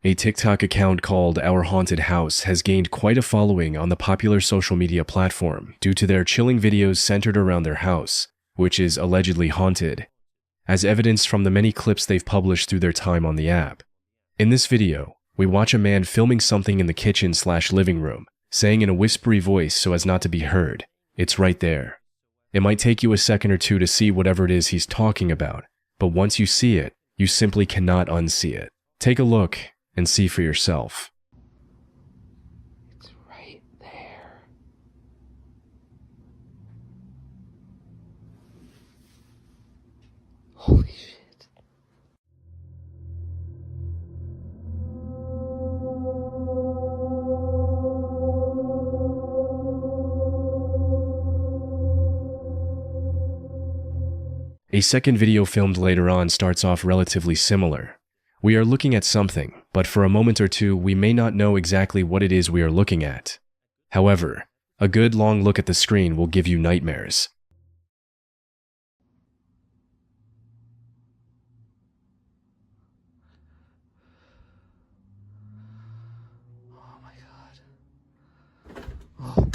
A TikTok account called Our Haunted House has gained quite a following on the popular social media platform due to their chilling videos centered around their house, which is allegedly haunted, as evidenced from the many clips they've published through their time on the app. In this video, we watch a man filming something in the kitchen/living room, saying in a whispery voice so as not to be heard, "It's right there." It might take you a second or two to see whatever it is he's talking about, but once you see it, you simply cannot unsee it. Take a look and see for yourself. It's right there. Holy shit. A second video filmed later on starts off relatively similar. We are looking at something, but for a moment or two, we may not know exactly what it is we are looking at. However, a good long look at the screen will give you nightmares. Oh my god. Oh.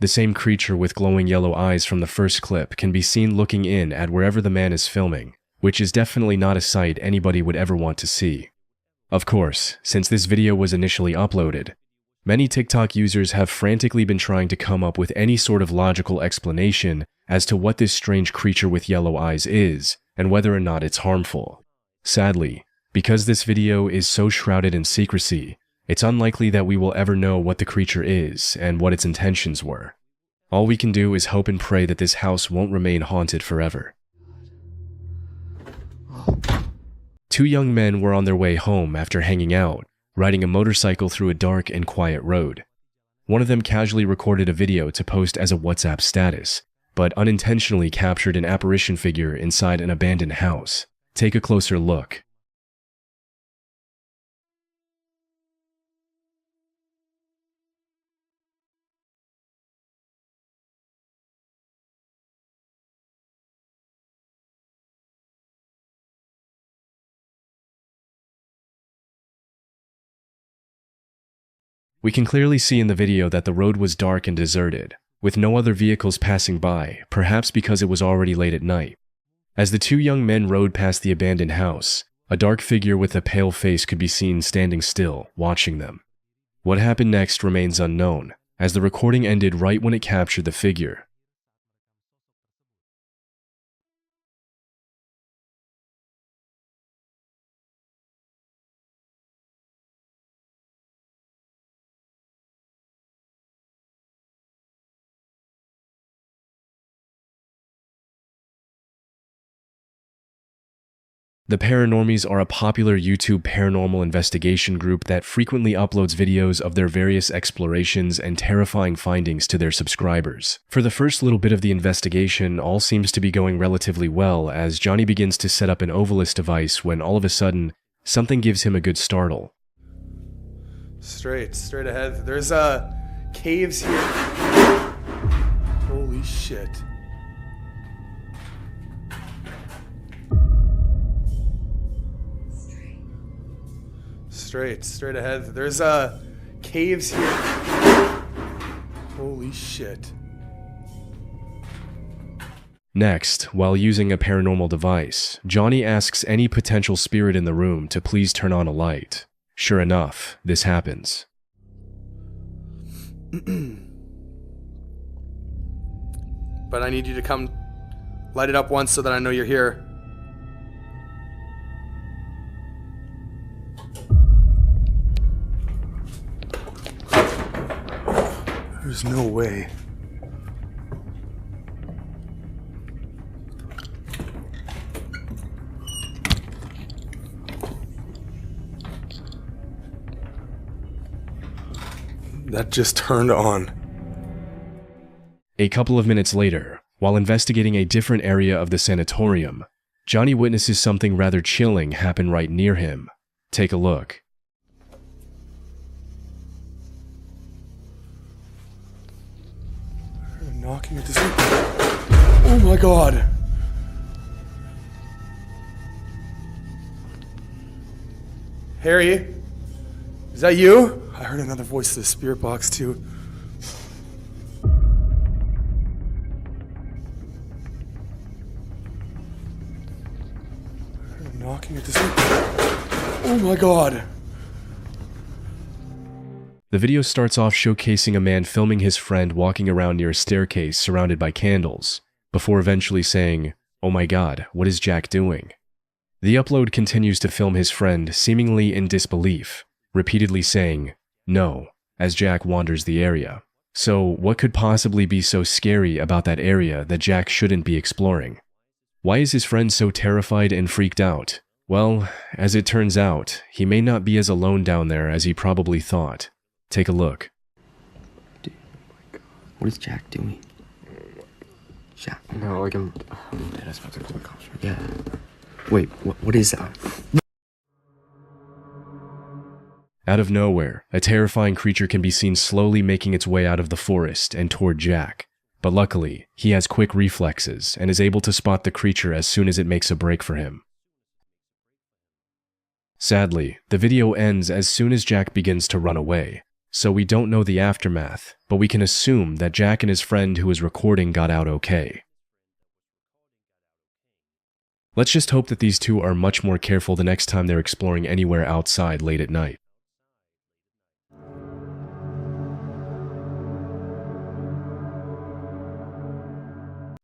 The same creature with glowing yellow eyes from the first clip can be seen looking in at wherever the man is filming, which is definitely not a sight anybody would ever want to see. Of course, since this video was initially uploaded, many TikTok users have frantically been trying to come up with any sort of logical explanation as to what this strange creature with yellow eyes is and whether or not it's harmful. Sadly, because this video is so shrouded in secrecy, it's unlikely that we will ever know what the creature is and what its intentions were. All we can do is hope and pray that this house won't remain haunted forever. Two young men were on their way home after hanging out, riding a motorcycle through a dark and quiet road. One of them casually recorded a video to post as a WhatsApp status, but unintentionally captured an apparition figure inside an abandoned house. Take a closer look. We can clearly see in the video that the road was dark and deserted, with no other vehicles passing by, perhaps because it was already late at night. As the two young men rode past the abandoned house, a dark figure with a pale face could be seen standing still, watching them. What happened next remains unknown, as the recording ended right when it captured the figure. The Paranormies are a popular YouTube paranormal investigation group that frequently uploads videos of their various explorations and terrifying findings to their subscribers. For the first little bit of the investigation, all seems to be going relatively well as Johnny begins to set up an Ovilus device when all of a sudden, something gives him a good startle. Straight ahead. There's caves here. Holy shit. Straight ahead. There's caves here. Holy shit. Next, while using a paranormal device, Johnny asks any potential spirit in the room to please turn on a light. Sure enough, this happens. But I need you to come light it up once so that I know you're here. There's no way. That just turned on. A couple of minutes later, while investigating a different area of the sanatorium, Johnny witnesses something rather chilling happen right near him. Take a look. Knocking at this. Oh my god. Harry? Is that you? I heard another voice in the spirit box too. I heard him knocking at this. Oh my god. The video starts off showcasing a man filming his friend walking around near a staircase surrounded by candles, before eventually saying, "Oh my god, what is Jack doing?" The upload continues to film his friend seemingly in disbelief, repeatedly saying, "No," as Jack wanders the area. So what could possibly be so scary about that area that Jack shouldn't be exploring? Why is his friend so terrified and freaked out? Well, as it turns out, he may not be as alone down there as he probably thought. Take a look. Dude, oh my god. What is Jack doing? Jack? No, like I'm dead. I was about to call the cops. Yeah. Wait, what is that? Out of nowhere, a terrifying creature can be seen slowly making its way out of the forest and toward Jack. But luckily, he has quick reflexes and is able to spot the creature as soon as it makes a break for him. Sadly, the video ends as soon as Jack begins to run away. So we don't know the aftermath, but we can assume that Jack and his friend who was recording got out okay. Let's just hope that these two are much more careful the next time they're exploring anywhere outside late at night.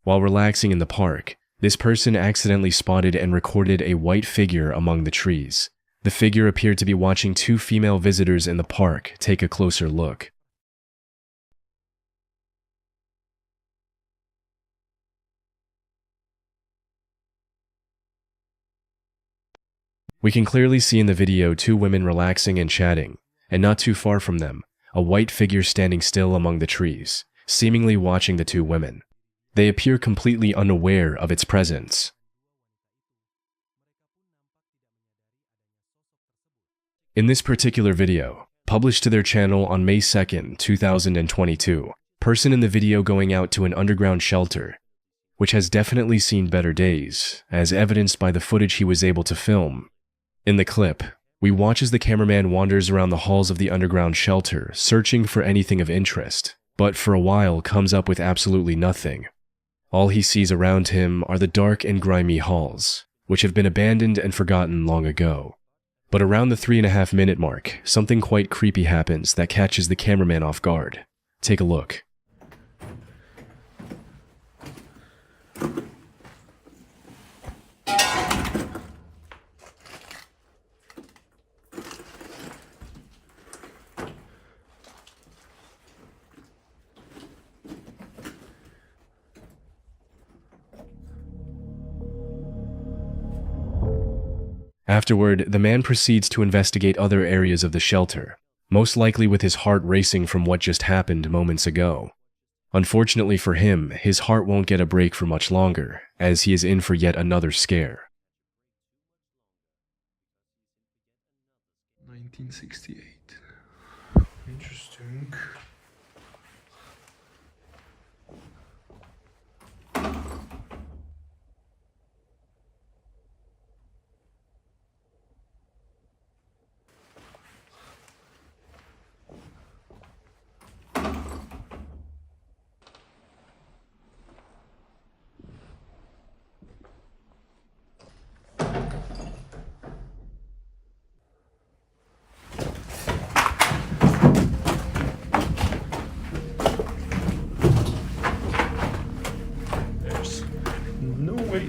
While relaxing in the park, this person accidentally spotted and recorded a white figure among the trees. The figure appeared to be watching two female visitors in the park take a closer look. We can clearly see in the video two women relaxing and chatting, and not too far from them, a white figure standing still among the trees, seemingly watching the two women. They appear completely unaware of its presence. In this particular video, published to their channel on May 2nd, 2022, person in the video going out to an underground shelter, which has definitely seen better days, as evidenced by the footage he was able to film. In the clip, we watch as the cameraman wanders around the halls of the underground shelter, searching for anything of interest, but for a while comes up with absolutely nothing. All he sees around him are the dark and grimy halls, which have been abandoned and forgotten long ago. But around the 3.5-minute mark, something quite creepy happens that catches the cameraman off guard. Take a look. Afterward, the man proceeds to investigate other areas of the shelter, most likely with his heart racing from what just happened moments ago. Unfortunately for him, his heart won't get a break for much longer, as he is in for yet another scare. 1968. Interesting.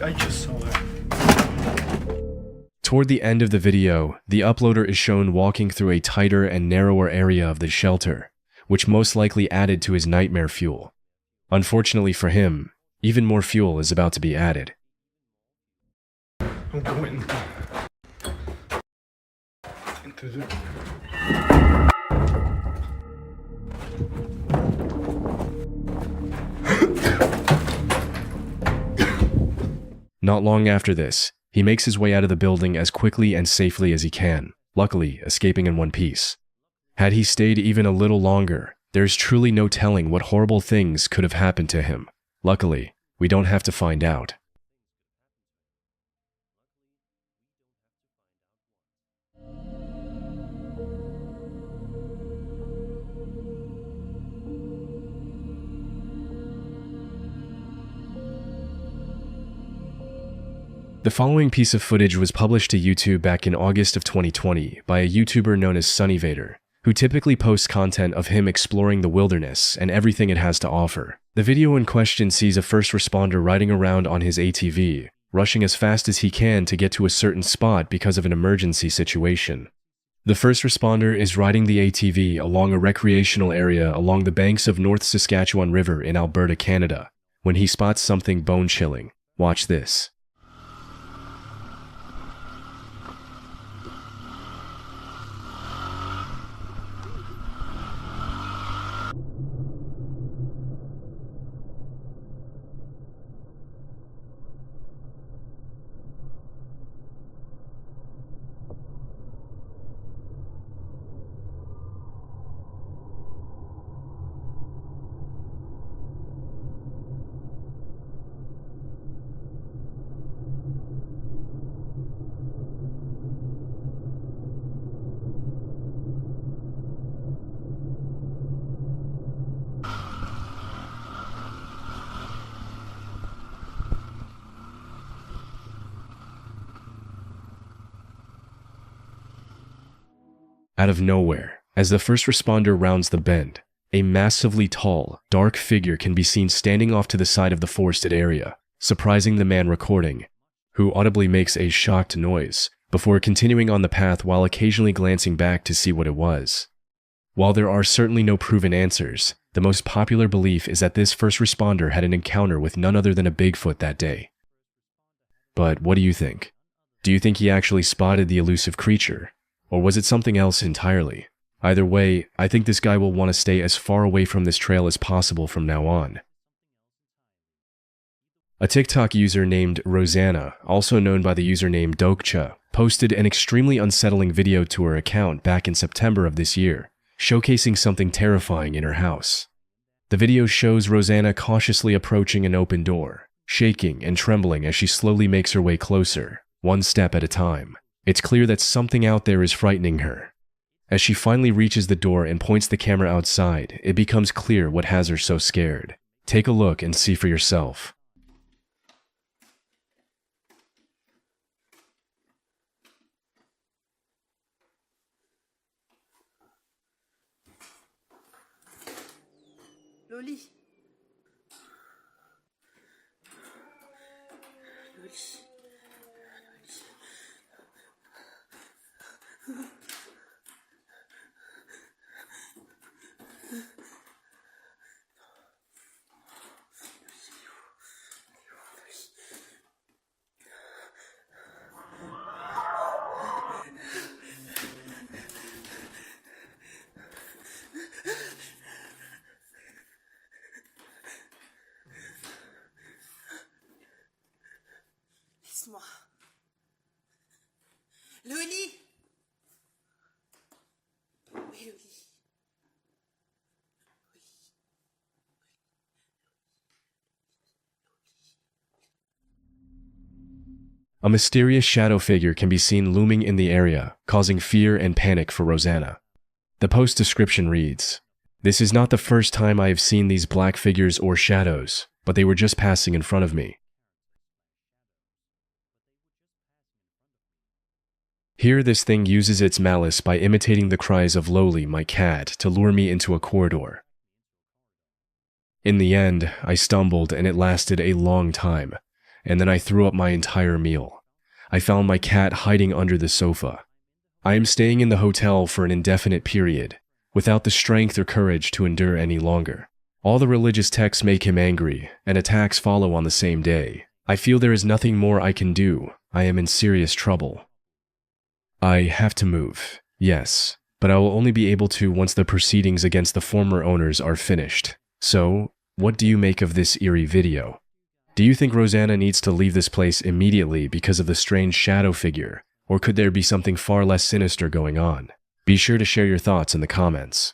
I just saw it. Toward the end of the video, the uploader is shown walking through a tighter and narrower area of the shelter, which most likely added to his nightmare fuel. Unfortunately for him, even more fuel is about to be added. I'm going into the... Not long after this, he makes his way out of the building as quickly and safely as he can, luckily escaping in one piece. Had he stayed even a little longer, There's truly no telling what horrible things could have happened to him. Luckily, we don't have to find out. The following piece of footage was published to YouTube back in August of 2020 by a YouTuber known as Sunnyvader, who typically posts content of him exploring the wilderness and everything it has to offer. The video in question sees a first responder riding around on his ATV, rushing as fast as he can to get to a certain spot because of an emergency situation. The first responder is riding the ATV along a recreational area along the banks of North Saskatchewan River in Alberta, Canada, when he spots something bone-chilling. Watch this. Out of nowhere, as the first responder rounds the bend, a massively tall, dark figure can be seen standing off to the side of the forested area, surprising the man recording, who audibly makes a shocked noise before continuing on the path while occasionally glancing back to see what it was. While there are certainly no proven answers, the most popular belief is that this first responder had an encounter with none other than a Bigfoot that day. But what do you think? Do you think he actually spotted the elusive creature? Or was it something else entirely? Either way, I think this guy will want to stay as far away from this trail as possible from now on. A TikTok user named Rosanna, also known by the username Dokcha, posted an extremely unsettling video to her account back in September of this year, showcasing something terrifying in her house. The video shows Rosanna cautiously approaching an open door, shaking and trembling as she slowly makes her way closer, one step at a time. It's clear that something out there is frightening her. As she finally reaches the door and points the camera outside, it becomes clear what has her so scared. Take a look and see for yourself. Loli. Laisse-moi. Loli. Oui, Loli. A mysterious shadow figure can be seen looming in the area, causing fear and panic for Rosanna. The post description reads, "This is not the first time I have seen these black figures or shadows, but they were just passing in front of me." Here, this thing uses its malice by imitating the cries of Loli, my cat, to lure me into a corridor. In the end, I stumbled and it lasted a long time, and then I threw up my entire meal. I found my cat hiding under the sofa. I am staying in the hotel for an indefinite period, without the strength or courage to endure any longer. All the religious texts make him angry, and attacks follow on the same day. I feel there is nothing more I can do. I am in serious trouble. I have to move, yes, but I will only be able to once the proceedings against the former owners are finished. So, what do you make of this eerie video? Do you think Rosanna needs to leave this place immediately because of the strange shadow figure, or could there be something far less sinister going on? Be sure to share your thoughts in the comments.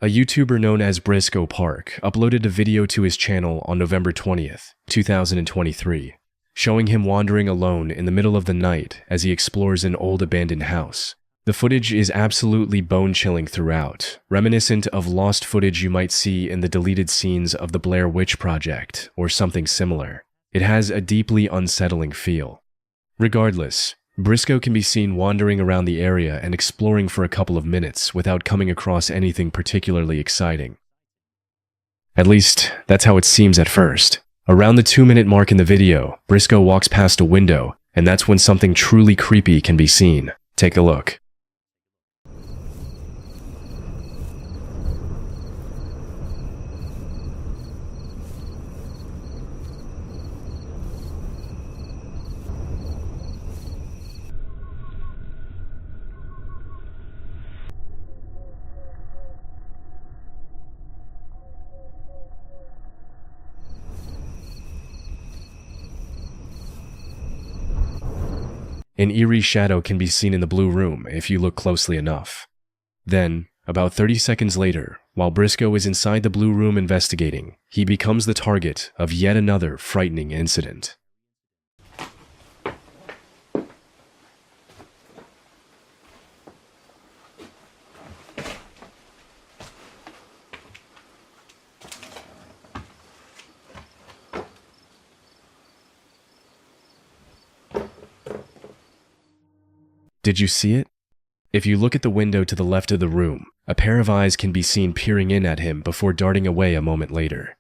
A YouTuber known as Briscoe Park uploaded a video to his channel on November 20th, 2023, showing him wandering alone in the middle of the night as he explores an old abandoned house. The footage is absolutely bone-chilling throughout, reminiscent of lost footage you might see in the deleted scenes of the Blair Witch Project or something similar. It has a deeply unsettling feel. Regardless, Briscoe can be seen wandering around the area and exploring for a couple of minutes without coming across anything particularly exciting. At least, that's how it seems at first. Around the 2-minute mark in the video, Briscoe walks past a window, and that's when something truly creepy can be seen. Take a look. An eerie shadow can be seen in the blue room if you look closely enough. Then, about 30 seconds later, while Briscoe is inside the blue room investigating, he becomes the target of yet another frightening incident. Did you see it? If you look at the window to the left of the room, a pair of eyes can be seen peering in at him before darting away a moment later.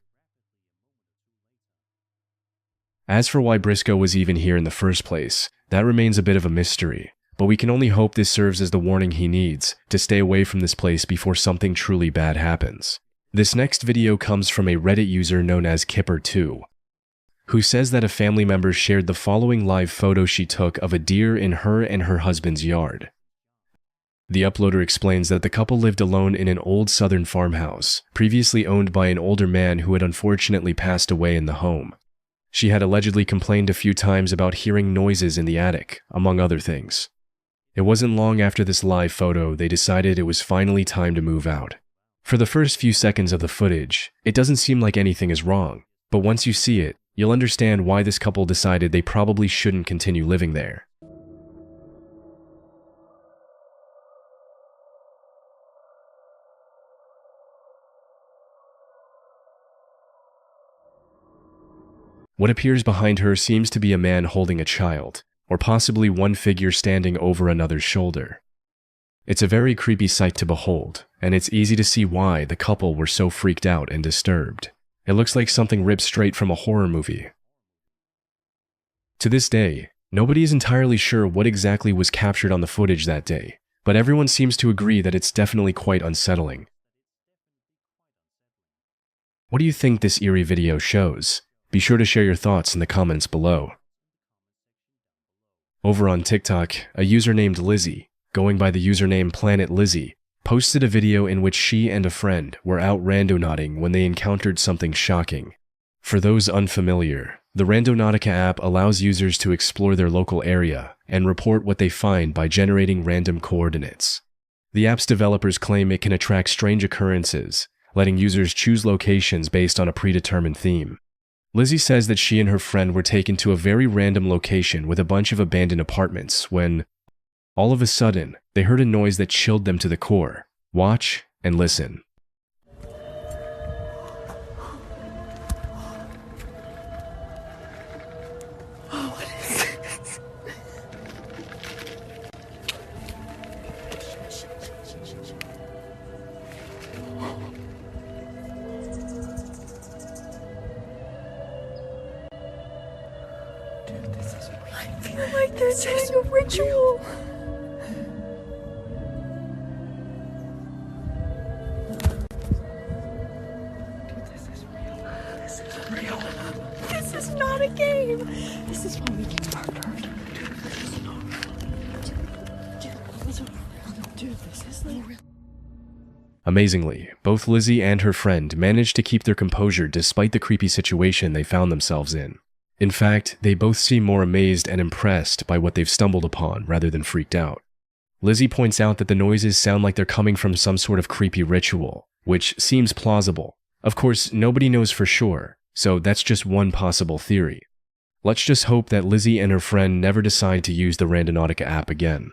As for why Briscoe was even here in the first place, that remains a bit of a mystery, but we can only hope this serves as the warning he needs to stay away from this place before something truly bad happens. This next video comes from a Reddit user known as Kipper2, who says that a family member shared the following live photo she took of a deer in her and her husband's yard. The uploader explains that the couple lived alone in an old southern farmhouse, previously owned by an older man who had unfortunately passed away in the home. She had allegedly complained a few times about hearing noises in the attic, among other things. It wasn't long after this live photo they decided it was finally time to move out. For the first few seconds of the footage, it doesn't seem like anything is wrong, but once you see it, you'll understand why this couple decided they probably shouldn't continue living there. What appears behind her seems to be a man holding a child, or possibly one figure standing over another's shoulder. It's a very creepy sight to behold, and it's easy to see why the couple were so freaked out and disturbed. It looks like something ripped straight from a horror movie. To this day, nobody is entirely sure what exactly was captured on the footage that day, but everyone seems to agree that it's definitely quite unsettling. What do you think this eerie video shows? Be sure to share your thoughts in the comments below. Over on TikTok, a user named Lizzie, going by the username Planet Lizzie, posted a video in which she and a friend were out randonauting when they encountered something shocking. For those unfamiliar, the Randonautica app allows users to explore their local area and report what they find by generating random coordinates. The app's developers claim it can attract strange occurrences, letting users choose locations based on a predetermined theme. Lizzie says that she and her friend were taken to a very random location with a bunch of abandoned apartments when, all of a sudden, they heard a noise that chilled them to the core. Watch and listen. I feel like they're doing a ritual. This is not a game. This is why we get murdered. This is not real. Dude, this is not real. Amazingly, both Lizzie and her friend managed to keep their composure despite the creepy situation they found themselves in. In fact, they both seem more amazed and impressed by what they've stumbled upon rather than freaked out. Lizzie points out that the noises sound like they're coming from some sort of creepy ritual, which seems plausible. Of course, nobody knows for sure, so that's just one possible theory. Let's just hope that Lizzie and her friend never decide to use the Randonautica app again.